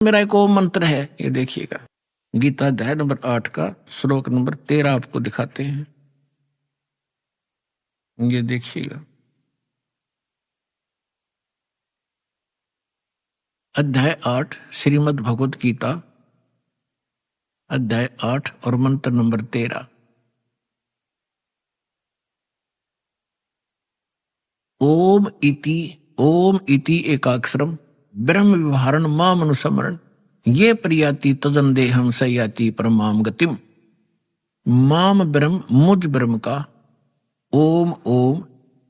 मेरा एक और मंत्र है, ये देखिएगा। गीता अध्याय नंबर 8 का श्लोक नंबर 13 आपको दिखाते हैं, ये देखिएगा। अध्याय 8 श्रीमद् भगवत गीता अध्याय 8 और मंत्र नंबर 13। ओम इति एकाक्षरम ब्रह्म विवहारण माम अनुसमरण ये प्रियाति तजन देहम सयाति परमाम गतिम। माम ब्रह्म मुझ ब्रह्म का ओम ओम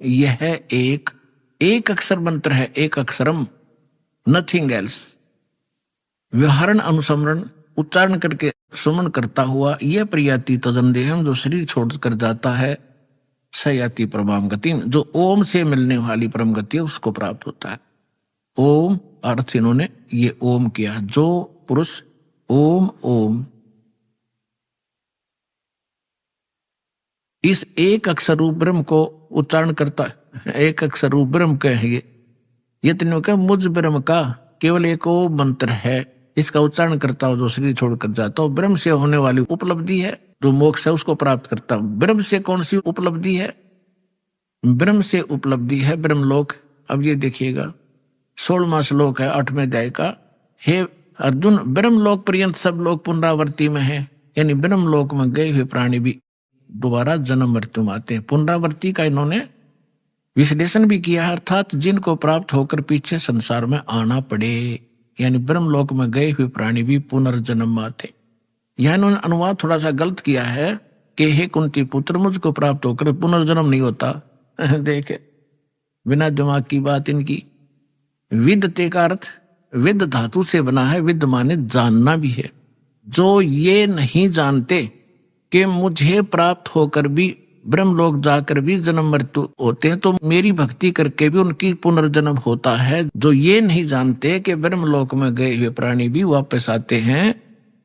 यह एक अक्षर मंत्र है, एक अक्षरम, नथिंग एल्स। व्यवहारण अनुसमरण उच्चारण करके सुमन करता हुआ, यह प्रियाति तजन देहम जो शरीर छोड़कर जाता है, सयाति परमाम गतिम जो ओम से मिलने वाली परम गति उसको प्राप्त होता है। ओम अर्थ इन्होंने ये ओम किया, जो पुरुष ओम ओम इस एक अक्षर रूप ब्रह्म को उच्चारण करता है, एक अक्षर रूप ब्रह्म का है ये तीनों का मुझ ब्रह्म का केवल एक ओम मंत्र है, इसका उच्चारण करता हो जो शरीर छोड़कर जाता हो, ब्रह्म से होने वाली उपलब्धि है, जो मोक्ष है उसको प्राप्त करता हूं। ब्रह्म से कौन सी उपलब्धि है? ब्रह्म से उपलब्धि है ब्रह्मलोक। अब ये देखिएगा 16वां श्लोक है 8वें अध्याय का। हे अर्जुन, ब्रह्मलोक पर्यंत सब लोग पुनरावृत्ति में है, यानी ब्रह्मलोक में गए हुए प्राणी भी दोबारा जन्म मृत्यु में आते हैं। पुनरावृत्ति का इन्होंने विश्लेषण भी किया है, अर्थात जिनको प्राप्त होकर पीछे संसार में आना पड़े, यानी ब्रह्मलोक में गए हुए प्राणी भी पुनर्जन्म में आते। यह इन्होंने अनुवाद थोड़ा सा गलत किया है कि हे कुंती पुत्र, मुझको प्राप्त होकर पुनर्जन्म नहीं होता। देखे बिना दिमाग की बात इनकी। विदते का अर्थ विद धातु से बना है, विद माने जानना भी है। जो ये नहीं जानते कि मुझे प्राप्त होकर भी ब्रह्मलोक जाकर भी जन्म मृत्यु होते हैं, तो मेरी भक्ति करके भी उनकी पुनर्जन्म होता है। जो ये नहीं जानते कि ब्रह्मलोक में गए हुए प्राणी भी वापस आते हैं,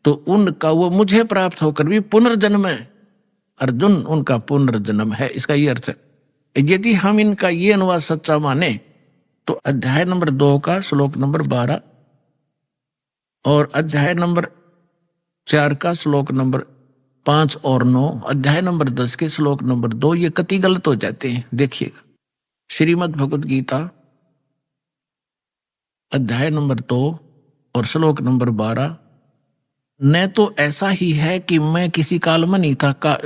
तो उनका वो मुझे प्राप्त होकर भी पुनर्जन्म है। अर्जुन, उनका पुनर्जन्म है, इसका ये अर्थ है। यदि हम इनका ये अनुवाद सच्चा माने तो अध्याय नंबर 2 का श्लोक नंबर 12 और अध्याय नंबर 4 का श्लोक नंबर 5 और 9, अध्याय नंबर 10 के श्लोक नंबर 2 ये कति गलत हो जाते हैं। देखिएगा श्रीमद् भगवत गीता अध्याय नंबर 2 और श्लोक नंबर 12। न तो ऐसा ही है कि मैं किसी काल में नहीं था,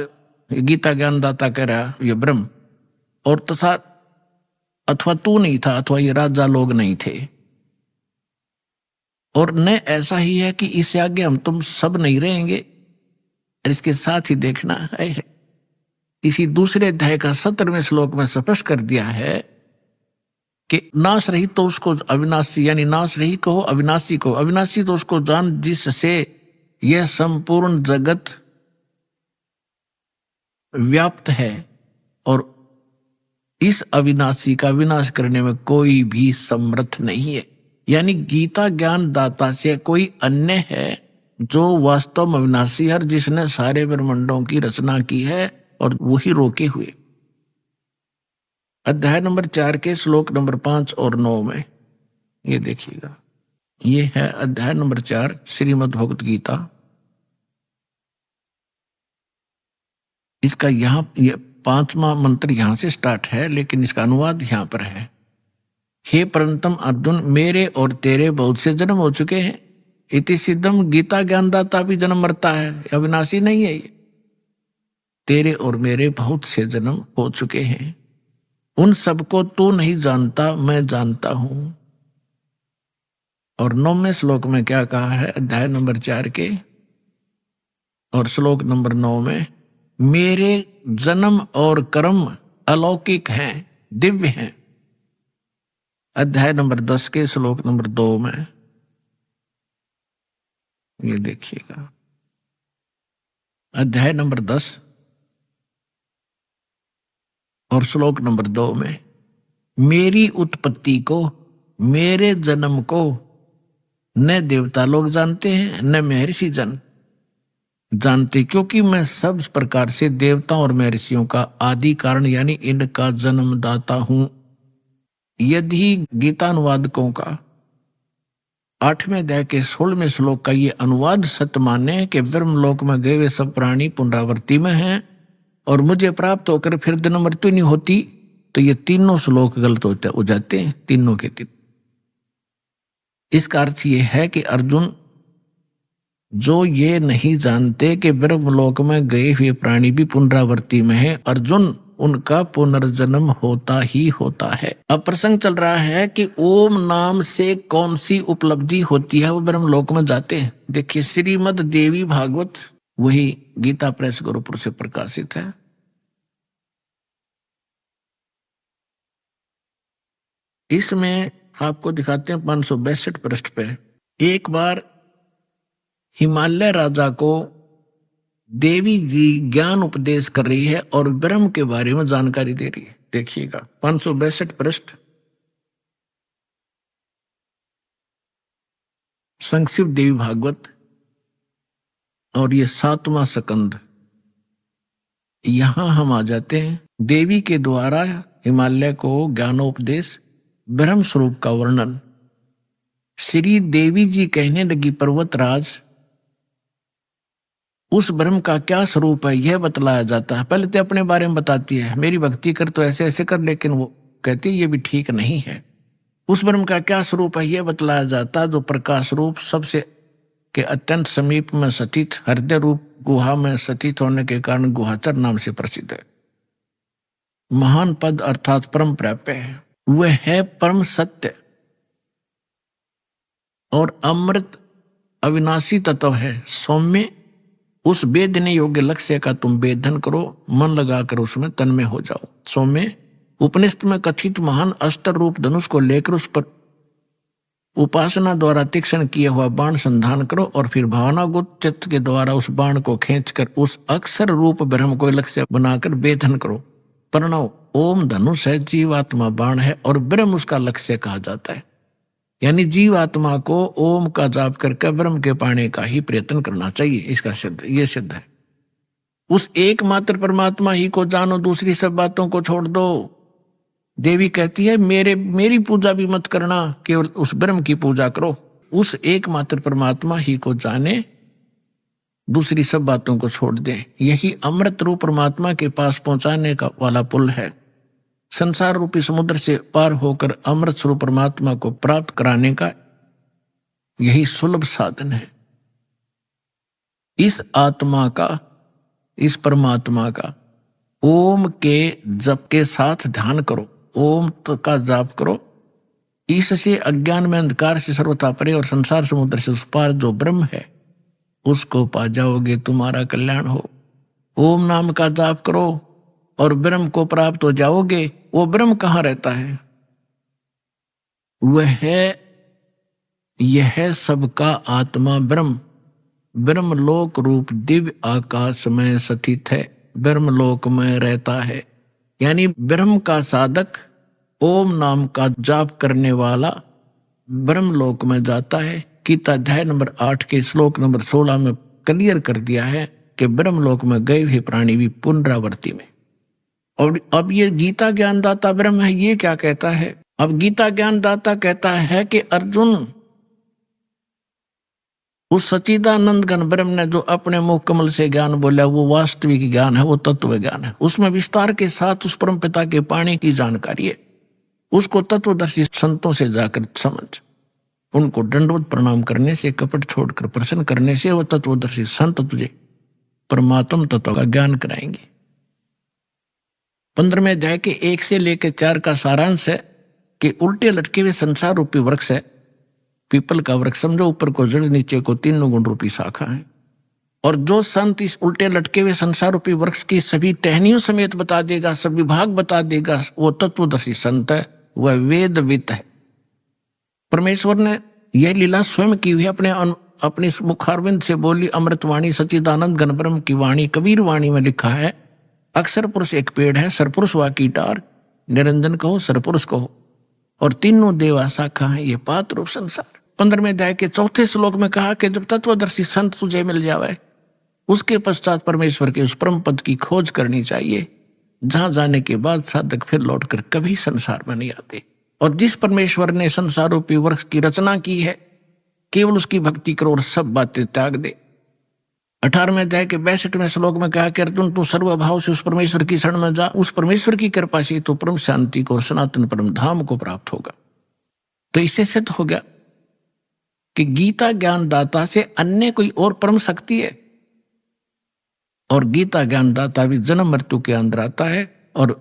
गीता ज्ञानदाता कह रहा ये ब्रह्म, और तथा अथवा तू नहीं था, अथवा ये राजा लोग नहीं थे, और न ऐसा ही है कि इससे आगे हम तुम सब नहीं रहेंगे। और इसके साथ ही देखना है, इसी दूसरे अध्याय का 17वें श्लोक में स्पष्ट कर दिया है कि नाश रहित तो उसको अविनाशी, यानी नाश रहित को अविनाशी को, अविनाशी तो उसको जान जिससे यह संपूर्ण जगत व्याप्त है, और इस अविनाशी का विनाश करने में कोई भी समर्थ नहीं है। यानी गीता ज्ञान दाता से कोई अन्य है जो वास्तव में अविनाशी है, जिसने सारे ब्रह्मांडों की रचना की है, और वही रोके हुए। अध्याय नंबर 4 के श्लोक नंबर 5 और 9 में ये देखिएगा, ये है अध्याय नंबर 4 श्रीमद् भगवत गीता। इसका यहाँ ये 5वां मंत्र यहां से स्टार्ट है, लेकिन इसका अनुवाद यहां पर है। हे परंतम अर्जुन, मेरे और तेरे बहुत से जन्म हो चुके हैं। इति सिद्धम, गीता ज्ञानदाता भी जन्म मरता है, अविनाशी नहीं है ये। तेरे और मेरे बहुत से जन्म हो चुके हैं, उन सबको तू नहीं जानता, मैं जानता हूं। और 9वें श्लोक में क्या कहा है, अध्याय नंबर 4 के और श्लोक नंबर 9 में, मेरे जन्म और कर्म अलौकिक हैं, दिव्य हैं। अध्याय नंबर 10 के श्लोक नंबर 2 में ये देखिएगा, अध्याय नंबर 10 और श्लोक नंबर 2 में, मेरी उत्पत्ति को, मेरे जन्म को न देवता लोग जानते हैं न महर्षि जन जानते, क्योंकि मैं सब प्रकार से देवताओं और महर्षियों का आदि कारण यानी इनका जन्मदाता हूं। यदि गीतानुवादकों का 8वें अध्याय के 16वें श्लोक का ये अनुवाद सत्य माने कि ब्रह्मलोक में गए हुए सब प्राणी पुनरावृत्ति में हैं और मुझे प्राप्त होकर फिर दिन मृत्यु नहीं होती, तो ये तीनों श्लोक गलत हो जाते हैं, तीनों के तीन। इसका अर्थ ये है कि अर्जुन, जो ये नहीं जानते कि ब्रह्मलोक में गए हुए प्राणी भी पुनरावृत्ति में है, अर्जुन उनका पुनर्जन्म होता ही होता है। अब प्रसंग चल रहा है कि ओम नाम से कौन सी उपलब्धि होती है, वो ब्रह्मलोक में जाते हैं। देखिए श्रीमद् देवी भागवत, वही गीता प्रेस गुरुपुर से प्रकाशित है। इसमें आपको दिखाते हैं 562 पृष्ठ पे, एक बार हिमालय राजा को देवी जी ज्ञान उपदेश कर रही है और ब्रह्म के बारे में जानकारी दे रही है। देखिएगा 562 पृष्ठ, संक्षिप्त देवी भागवत, और ये 7वां स्कंद। यहां हम आ जाते हैं। देवी के द्वारा हिमालय को ज्ञानोपदेश, ब्रह्म स्वरूप का वर्णन। श्री देवी जी कहने लगी, पर्वतराज, उस ब्रह्म का क्या स्वरूप है यह बतलाया जाता है। पहले तो अपने बारे में बताती है, मेरी भक्ति कर तो ऐसे ऐसे कर, लेकिन वो कहती है ये भी ठीक नहीं है। उस ब्रह्म का क्या स्वरूप है यह बतलाया जाता है, जो प्रकाश रूप, सबसे के अत्यंत समीप में स्थित, हृदय रूप गुहा में स्थित होने के कारण गुहाचर नाम से प्रसिद्ध है। महान पद अर्थात परम प्राप्य है। वह है परम सत्य और अमृत अविनाशी तत्व है। सौम्य, उस वेदने योग्य लक्ष्य का तुम वेदन करो, मन लगाकर उसमें तन्मय हो जाओ। सौम्य, उपनिषद में कथित महान अस्त्र रूप धनुष को लेकर उस पर उपासना द्वारा तीक्ष्ण किया हुआ बाण संधान करो और फिर भावनागुत चित्त के द्वारा उस बाण को खींचकर उस अक्षर रूप ब्रह्म को लक्ष्य बनाकर वेदन करो। प्रणव, ओम धनुष है, जीवात्मा बाण है और ब्रह्म उसका लक्ष्य कहा जाता है। यानी जीवात्मा को ओम का जाप करके ब्रह्म के पाने का ही प्रयत्न करना चाहिए। इसका सिद्ध, ये सिद्ध है। उस एकमात्र परमात्मा ही को जानो, दूसरी सब बातों को छोड़ दो। देवी कहती है मेरी पूजा भी मत करना, केवल उस ब्रह्म की पूजा करो। उस एकमात्र परमात्मा ही को जाने, दूसरी सब बातों को छोड़ दे। यही अमृत रूप परमात्मा के पास पहुंचाने का वाला पुल है। संसार रूपी समुद्र से पार होकर अमृत स्वरूप परमात्मा को प्राप्त कराने का यही सुलभ साधन है। इस आत्मा का, इस परमात्मा का ओम के जप के साथ ध्यान करो, ओम का जाप करो। इससे अज्ञान में अंधकार से सर्वथा परे और संसार समुद्र से उस पार जो ब्रह्म है उसको पा जाओगे, तुम्हारा कल्याण हो। ओम नाम का जाप करो और ब्रह्म को प्राप्त हो जाओगे। वो ब्रह्म कहाँ रहता है? वह है, यह सबका आत्मा ब्रह्म, ब्रह्मलोक रूप दिव्य आकाश में स्थित है, ब्रह्मलोक में रहता है। यानी ब्रह्म का साधक, ओम नाम का जाप करने वाला ब्रह्मलोक में जाता है। गीता अध्याय नंबर 8 के श्लोक नंबर 16 में क्लियर कर दिया है कि ब्रह्मलोक में गए हुए प्राणी भी पुनरावृत्ति में। और अब ये गीता ज्ञानदाता ब्रह्म है, ये क्या कहता है? अब गीता ज्ञानदाता कहता है कि अर्जुन, उस सच्चिदानंद घन ब्रह्म ने जो अपने मुख कमल से ज्ञान बोला वो वास्तविक ज्ञान है, वो तत्व ज्ञान है। उसमें विस्तार के साथ उस परम पिता के पाने की जानकारी है। उसको तत्वदर्शी संतों से जाकर समझ, उनको दंडवत प्रणाम करने से, कपट छोड़कर प्रसन्न करने से वो तत्वदर्शी संत तुझे परमात्म तत्व का ज्ञान कराएंगे। 15वें अध्याय के 1 से लेकर 4 का सारांश है कि उल्टे लटके हुए संसार रूपी वृक्ष है। पीपल का वृक्ष समझो, ऊपर को जड़, नीचे को 3 गुण रूपी शाखा है। और जो संत इस उल्टे लटके हुए संसार रूपी वृक्ष की सभी टहनियों समेत बता देगा, सभी भाग बता देगा, वो तत्वदर्शी संत है, वह वेदवित है। परमेश्वर ने यह लीला स्वयं की हुई अपने मुखारविंद से बोली अमृतवाणी सच्चिदानंद घन ब्रह्म की वाणी। कबीर वाणी में लिखा है, अक्षर पुरुष एक पेड़ है, सरपुरुष वा कीटार, निरंजन कहो सरपुरुष कहो, और तीनों देवा शाखा है ये पात्र रूप संसार। 15वें अध्याय के 4 श्लोक में कहा कि जब तत्वदर्शी संत तुझे मिल जावे, उसके पश्चात परमेश्वर के उस परम पद की खोज करनी चाहिए, जहां जाने के बाद साधक फिर लौटकर कभी संसार में नहीं आते। और जिस परमेश्वर ने संसार रूपी वृक्ष की रचना की है, केवल उसकी भक्ति करो और सब बातें त्याग दे। 18वें अध्याय के 62वें श्लोक में कहा कि अर्जुन तू सर्वभाव से उस परमेश्वर की शरण में जा, उस परमेश्वर की कृपा से तो परम शांति को और सनातन परम धाम को प्राप्त होगा। तो इससे सिद्ध हो गया कि गीता ज्ञानदाता से अन्य कोई और परम शक्ति है, और गीता ज्ञानदाता भी जन्म मृत्यु के अंदर आता है और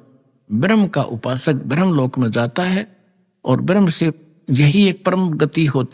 ब्रह्म का उपासक ब्रह्म लोक में जाता है और ब्रह्म से यही एक परम गति होती